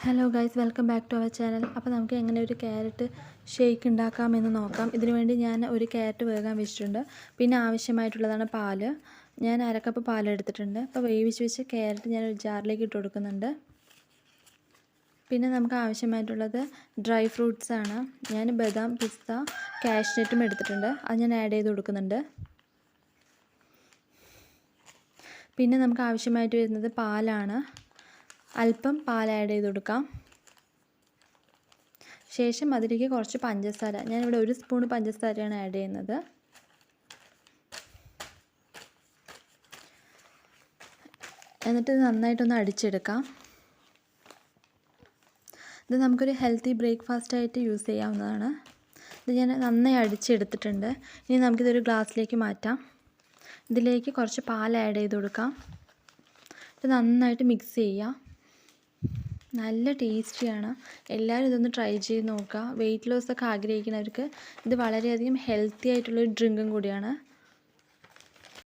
Hello guys, welcome back to our channel. അപ്പോൾ നമുക്ക് എങ്ങനെ ഒരു ക്യാരറ്റ് ഷേക്ക് ഉണ്ടാക്കാമെന്ന് നോക്കാം. ഇതിനു വേണ്ടി ഞാൻ ഒരു ക്യാരറ്റ് വേകാൻ വെച്ചിട്ടുണ്ട്. പിന്നെ ആവശ്യമായിട്ടുള്ളതാണ് പാല്. ഞാൻ അരക്കപ്പ് പാൽ എടുത്തിട്ടുണ്ട്. അപ്പോൾ വേവിച്ച് വെച്ച് ക്യാരറ്റ് ഞാൻ ഒരു ജാറിലേക്ക് ഇട്ട് കൊടുക്കുന്നുണ്ട്. പിന്നെ നമുക്ക് ആവശ്യമായിട്ടുള്ളത് ഡ്രൈ ഫ്രൂട്ട്സ് ആണ്. ഞാൻ ബദാം, പിസ്ത, കാഷ്നട്ടും എടുത്തിട്ടുണ്ട്. അത് ഞാൻ ആഡ് ചെയ്ത് കൊടുക്കുന്നുണ്ട്. പിന്നെ നമുക്ക് ആവശ്യമായിട്ട് വരുന്നത് പാലാണ്. അല്പം പാൽ ആഡ് ചെയ്ത് കൊടുക്കാം. ശേഷം അതിലേക്ക് കുറച്ച് പഞ്ചസാര, ഞാനിവിടെ 1 സ്പൂൺ പഞ്ചസാരയാണ് ആഡ് ചെയ്യുന്നത്. എന്നിട്ട് ഇത് നന്നായിട്ടൊന്ന് അടിച്ചെടുക്കാം. ഇത് നമുക്കൊരു ഹെൽത്തി ബ്രേക്ക്ഫാസ്റ്റ് ആയിട്ട് യൂസ് ചെയ്യാവുന്നതാണ്. ഇത് ഞാൻ നന്നായി അടിച്ചെടുത്തിട്ടുണ്ട്. ഇനി നമുക്കിതൊരു ഗ്ലാസ്സിലേക്ക് മാറ്റാം. ഇതിലേക്ക് കുറച്ച് പാൽ ആഡ് ചെയ്ത് കൊടുക്കാം. ഇത് നന്നായിട്ട് മിക്സ് ചെയ്യാം. നല്ല ടേസ്റ്റിയാണ്. എല്ലാവരും ഇതൊന്ന് ട്രൈ ചെയ്ത് നോക്കുക. വെയിറ്റ് ലോസ് ഒക്കെ ആഗ്രഹിക്കുന്നവർക്ക് ഇത് വളരെയധികം ഹെൽത്തി ആയിട്ടുള്ളൊരു ഡ്രിങ്കും കൂടിയാണ്.